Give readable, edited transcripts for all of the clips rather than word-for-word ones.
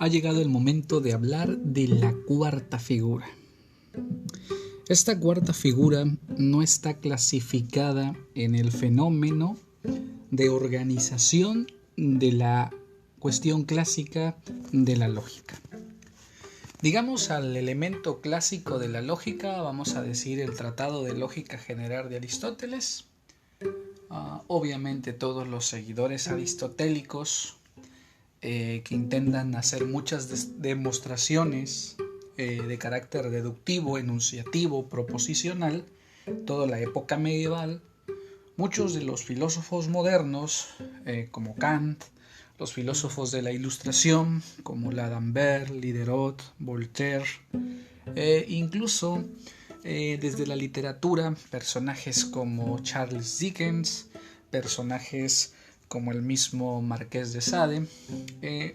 Ha llegado el momento de hablar de la cuarta figura. Esta cuarta figura no está clasificada en el fenómeno de organización de la cuestión clásica de la lógica. Digamos al elemento clásico de la lógica, vamos a decir el Tratado de Lógica General de Aristóteles. Obviamente todos los seguidores aristotélicos que intentan hacer muchas demostraciones de carácter deductivo, enunciativo, proposicional, toda la época medieval, muchos de los filósofos modernos, como Kant, los filósofos de la Ilustración, como D'Alembert, Diderot, Voltaire, incluso desde la literatura, personajes como Charles Dickens, personajes como el mismo Marqués de Sade,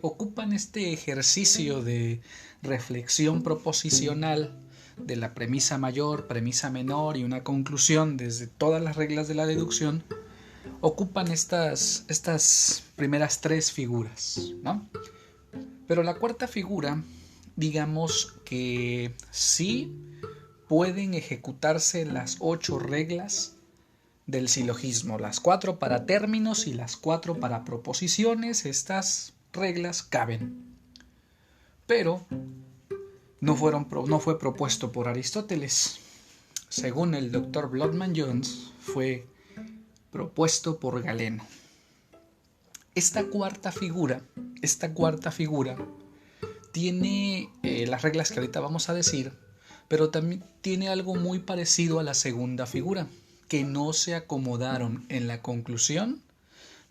ocupan este ejercicio de reflexión proposicional de la premisa mayor, premisa menor y una conclusión desde todas las reglas de la deducción, ocupan estas primeras tres figuras, ¿no? Pero la cuarta figura, digamos que sí pueden ejecutarse las 8 reglas del silogismo, las 4 para términos y las 4 para proposiciones. Estas reglas caben, pero no fue propuesto por Aristóteles. Según el Dr. Blodman Jones, fue propuesto por Galeno. Esta cuarta figura tiene las reglas que ahorita vamos a decir, pero también tiene algo muy parecido a la segunda figura, que no se acomodaron en la conclusión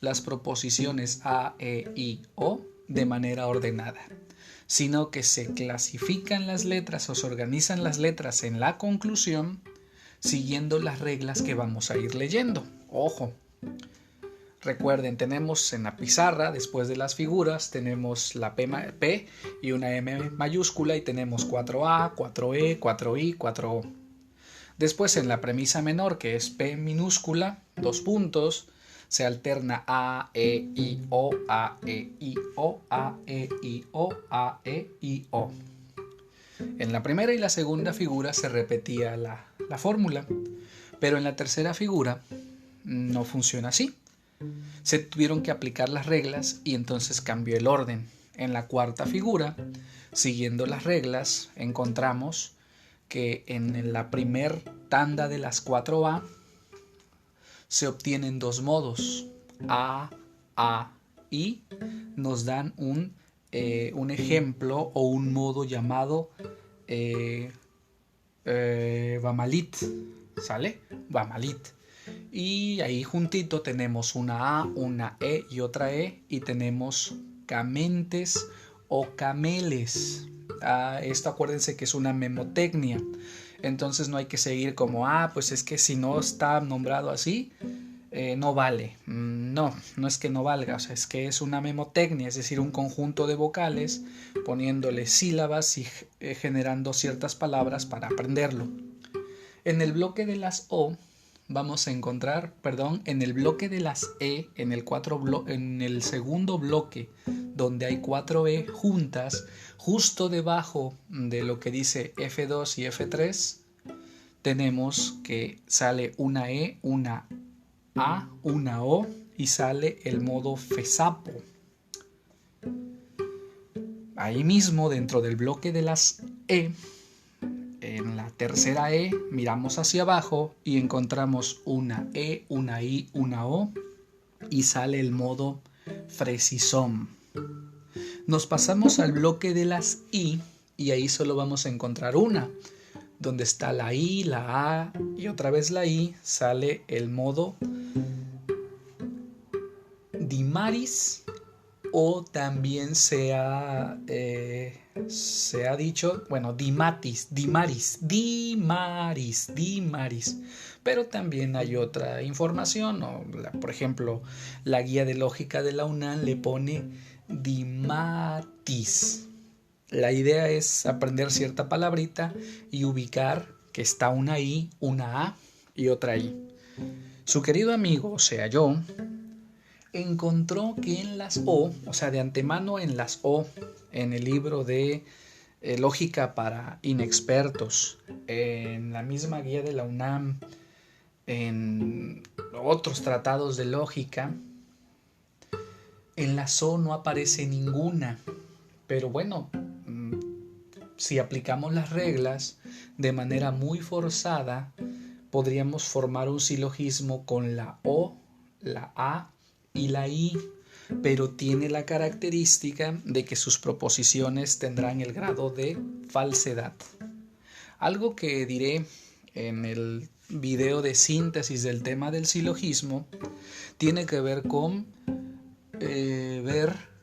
las proposiciones A, E, I, O de manera ordenada, sino que se clasifican las letras o se organizan las letras en la conclusión siguiendo las reglas que vamos a ir leyendo. Ojo, recuerden, tenemos en la pizarra, después de las figuras, tenemos la P y una M mayúscula y tenemos 4A, 4E, 4I, 4O. Después en la premisa menor, que es P minúscula, 2 puntos, se alterna A, E, I, O, A, E, I, O, A, E, I, O, A, E, I, O. En la primera y la segunda figura se repetía la fórmula, pero en la tercera figura no funciona así. Se tuvieron que aplicar las reglas y entonces cambió el orden. En la cuarta figura, siguiendo las reglas, encontramos que en la primer tanda de las 4A se obtienen 2 modos. A, I nos dan un ejemplo o un modo llamado Vamalit, ¿sale? Vamalit. Y ahí juntito tenemos una A, una E y otra E, y tenemos camentes o cameles. Esto acuérdense que es una memotecnia. Entonces no hay que seguir como, pues es que si no está nombrado así, no vale. No, no es que no valga, o sea, es que es una memotecnia, es decir, un conjunto de vocales poniéndole sílabas y generando ciertas palabras para aprenderlo. En el bloque de las O vamos a encontrar, en el bloque de las E, en el segundo bloque, donde hay 4 E juntas, justo debajo de lo que dice F2 y F3, tenemos que sale una E, una A, una O y sale el modo fesapo. Ahí mismo, dentro del bloque de las E, en la tercera E, miramos hacia abajo y encontramos una E, una I, una O y sale el modo fresisón. Nos pasamos al bloque de las I y ahí solo vamos a encontrar una. Donde está la I, la A y otra vez la I, sale el modo dimaris, o también se ha dicho, dimaris, pero también hay otra información, por ejemplo, la guía de lógica de la UNAM le pone dimatis. La idea es aprender cierta palabrita y ubicar que está una I, una A y otra I. Su querido amigo, o sea yo, encontró que en las O, de antemano en las O, en el libro de Lógica para Inexpertos, en la misma guía de la UNAM, en otros tratados de lógica, en las O no aparece ninguna. Pero bueno, si aplicamos las reglas de manera muy forzada, podríamos formar un silogismo con la O, la A y la I, pero tiene la característica de que sus proposiciones tendrán el grado de falsedad. Algo que diré en el video de síntesis del tema del silogismo tiene que ver con ver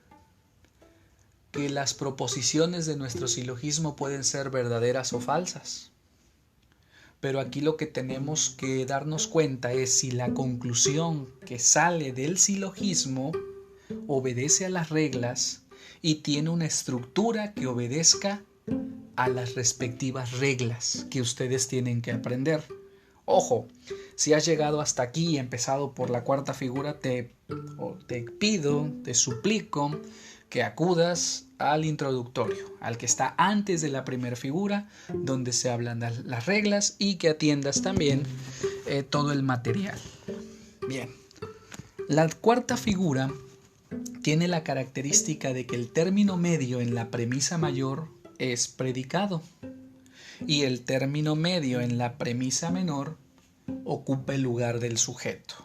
que las proposiciones de nuestro silogismo pueden ser verdaderas o falsas. Pero aquí lo que tenemos que darnos cuenta es si la conclusión que sale del silogismo obedece a las reglas y tiene una estructura que obedezca a las respectivas reglas que ustedes tienen que aprender. Ojo, si has llegado hasta aquí y empezado por la cuarta figura, te pido, te suplico que acudas al introductorio, al que está antes de la primera figura, donde se hablan las reglas, y que atiendas también todo el material. Bien, la cuarta figura tiene la característica de que el término medio en la premisa mayor es predicado y el término medio en la premisa menor ocupa el lugar del sujeto.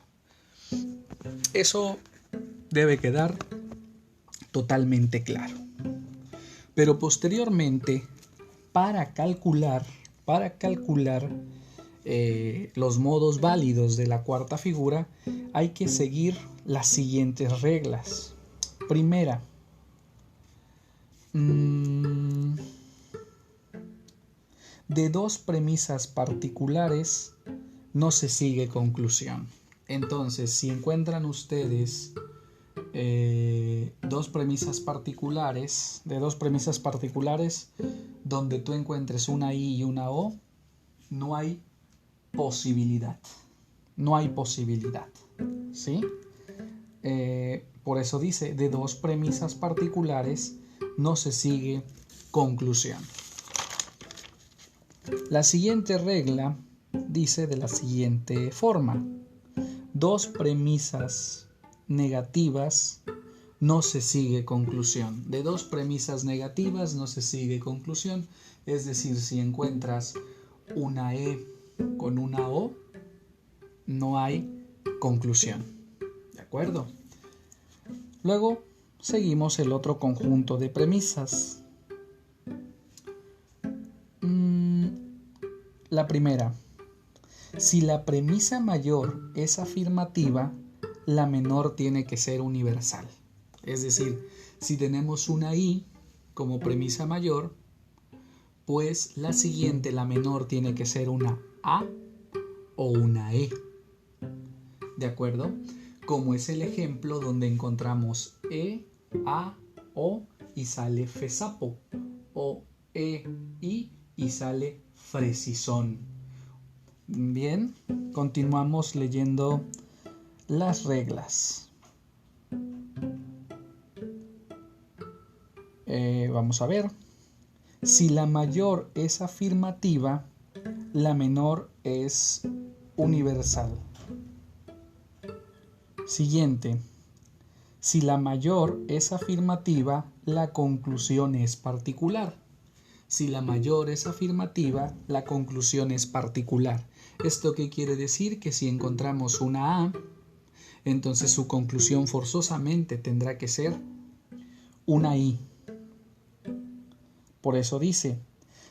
Eso debe quedar totalmente claro. Pero posteriormente, para calcular los modos válidos de la cuarta figura, hay que seguir las siguientes reglas. Primera, de dos premisas particulares no se sigue conclusión. Entonces, si encuentran ustedes dos premisas particulares donde tú encuentres una I y una O, no hay posibilidad, ¿sí? Por eso dice, de dos premisas particulares no se sigue conclusión. La siguiente regla dice de la siguiente forma: dos premisas negativas no se sigue conclusión. De dos premisas negativas no se sigue conclusión. Es decir, si encuentras una E con una O, no hay conclusión. ¿De acuerdo? Luego seguimos el otro conjunto de premisas. La primera: Si la premisa mayor es afirmativa, la menor tiene que ser universal. Es decir, si tenemos una I como premisa mayor, pues la siguiente, la menor, tiene que ser una A o una E. ¿De acuerdo? Como es el ejemplo donde encontramos E, A, O y sale fesapo, o E, I y sale fresizón. Bien, continuamos leyendo las reglas. Vamos a ver. Si la mayor es afirmativa, la menor es universal. Siguiente. Si la mayor es afirmativa, la conclusión es particular. Si la mayor es afirmativa, la conclusión es particular. ¿Esto qué quiere decir? Que si encontramos una A, entonces su conclusión forzosamente tendrá que ser una I. Por eso dice,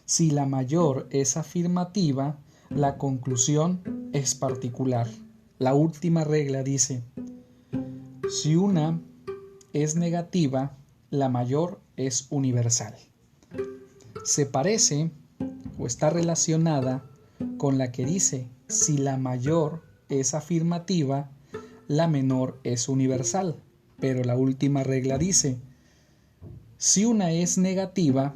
si la mayor es afirmativa, la conclusión es particular. La última regla dice, si una es negativa, la mayor es universal. Se parece o está relacionada con la que dice, si la mayor es afirmativa, la menor es universal. Pero la última regla dice, si una es negativa,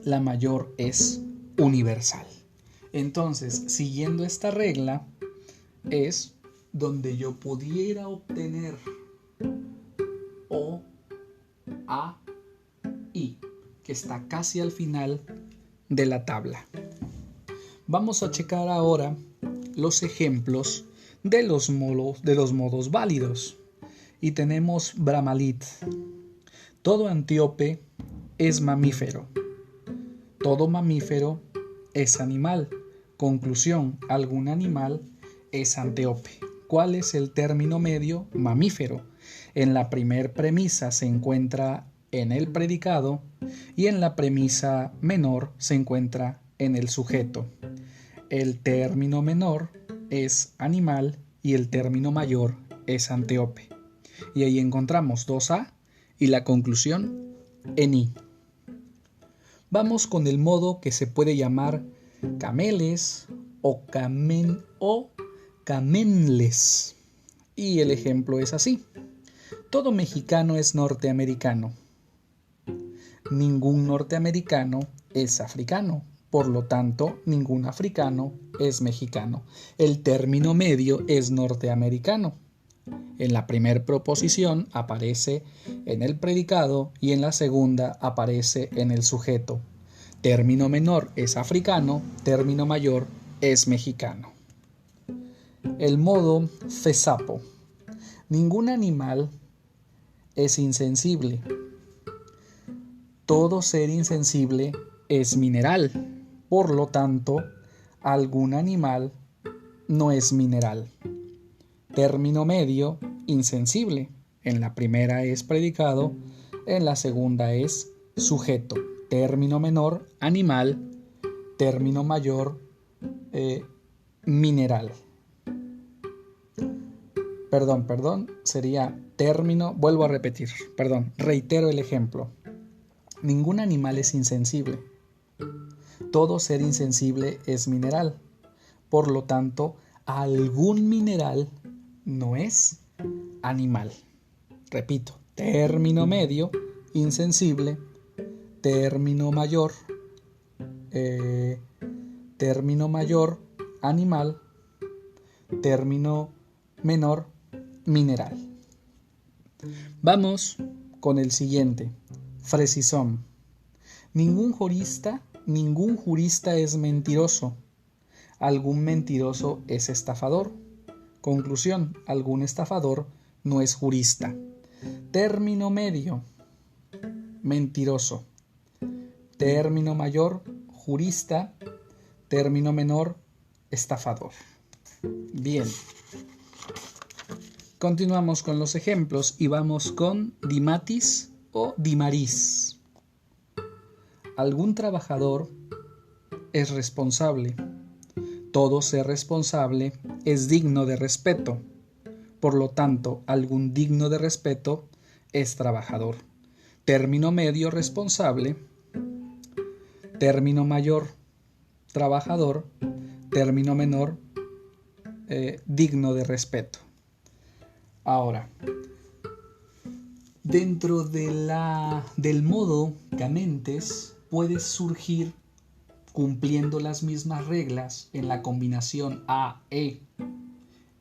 la mayor es universal. Entonces, siguiendo esta regla, es donde yo pudiera obtener O, A, I, que está casi al final de la tabla. Vamos a checar ahora los ejemplos de los modos válidos. Y tenemos Brahmalit. Todo antíope es mamífero. Todo mamífero es animal. Conclusión, algún animal es antíope. ¿Cuál es el término medio? Mamífero. En la primer premisa se encuentra en el predicado y en la premisa menor se encuentra en el sujeto. El término menor es animal y el término mayor es antíope. Y ahí encontramos 2A y la conclusión en I. Vamos con el modo que se puede llamar cameles o camenles. Y el ejemplo es así. Todo mexicano es norteamericano. Ningún norteamericano es africano. Por lo tanto, ningún africano es mexicano. El término medio es norteamericano. En la primera proposición aparece en el predicado y en la segunda aparece en el sujeto. Término menor es africano, término mayor es mexicano. El modo fesapo. Ningún animal es insensible. Todo ser insensible es mineral. Por lo tanto, algún animal no es mineral. Término medio, insensible. En la primera es predicado, en la segunda es sujeto. Término menor, animal. Término mayor, mineral. Perdón, sería término, vuelvo a repetir, reitero el ejemplo. Ningún animal es insensible. Todo ser insensible es mineral. Por lo tanto, algún mineral no es animal. Repito, término medio, insensible, término mayor, animal, término menor, mineral. Vamos con el siguiente, fresizón. Ningún jurista es mentiroso. Algún mentiroso es estafador. Conclusión, algún estafador no es jurista. Término medio, mentiroso. Término mayor, jurista. Término menor, estafador. Bien. Continuamos con los ejemplos y vamos con dimatis o dimaris. Algún trabajador es responsable. Todo ser responsable es digno de respeto. Por lo tanto, algún digno de respeto es trabajador. Término medio, responsable. Término mayor, trabajador. Término menor, digno de respeto. Ahora, dentro del modo Camentes puede surgir cumpliendo las mismas reglas en la combinación A-E.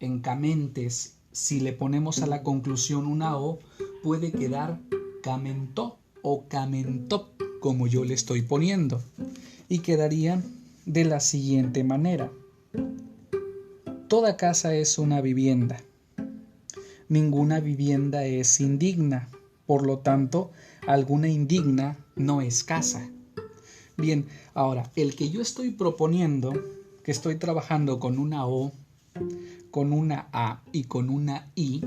En Camentes, si le ponemos a la conclusión una O, puede quedar camentó o camentó, como yo le estoy poniendo, y quedaría de la siguiente manera. Toda casa es una vivienda. Ninguna vivienda es indigna. Por lo tanto, alguna indigna no es casa. Bien, ahora, el que yo estoy proponiendo, que estoy trabajando con una O, con una A y con una I,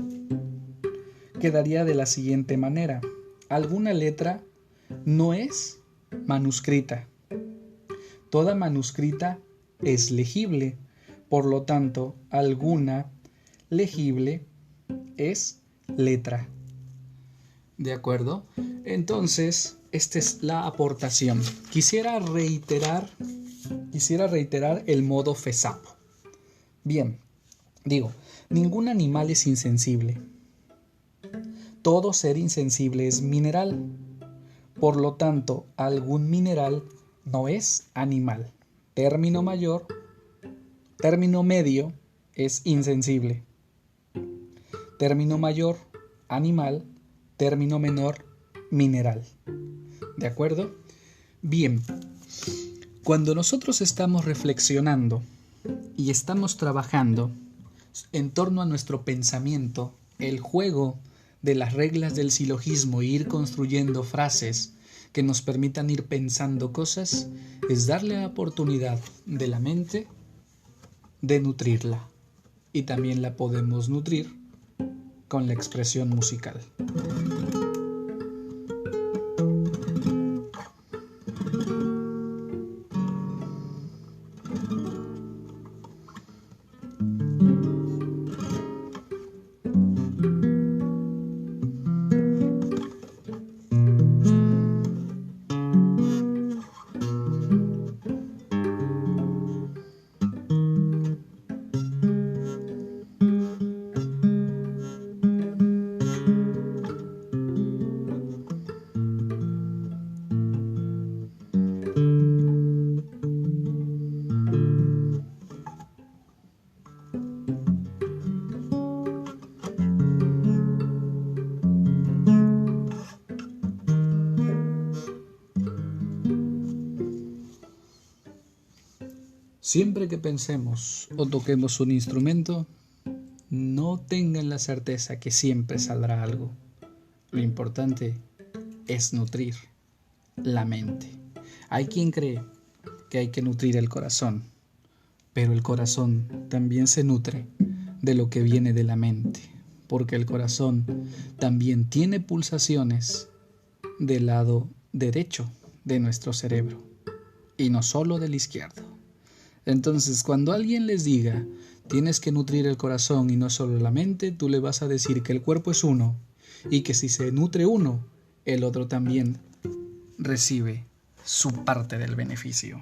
quedaría de la siguiente manera. Alguna letra no es manuscrita. Toda manuscrita es legible. Por lo tanto, alguna legible es letra. ¿De acuerdo? Entonces, esta es la aportación. Quisiera reiterar el modo FESAPO. Bien, digo, ningún animal es insensible. Todo ser insensible es mineral. Por lo tanto, algún mineral no es animal. Término medio es insensible. Término mayor, animal. Término menor, mineral. ¿De acuerdo? Bien, cuando nosotros estamos reflexionando y estamos trabajando en torno a nuestro pensamiento, el juego de las reglas del silogismo e ir construyendo frases que nos permitan ir pensando cosas, es darle la oportunidad de la mente de nutrirla. Y también la podemos nutrir con la expresión musical. Siempre que pensemos o toquemos un instrumento, no tengan la certeza que siempre saldrá algo. Lo importante es nutrir la mente. Hay quien cree que hay que nutrir el corazón, pero el corazón también se nutre de lo que viene de la mente, porque el corazón también tiene pulsaciones del lado derecho de nuestro cerebro y no solo del izquierdo. Entonces, cuando alguien les diga, tienes que nutrir el corazón y no solo la mente, tú le vas a decir que el cuerpo es uno y que si se nutre uno, el otro también recibe su parte del beneficio.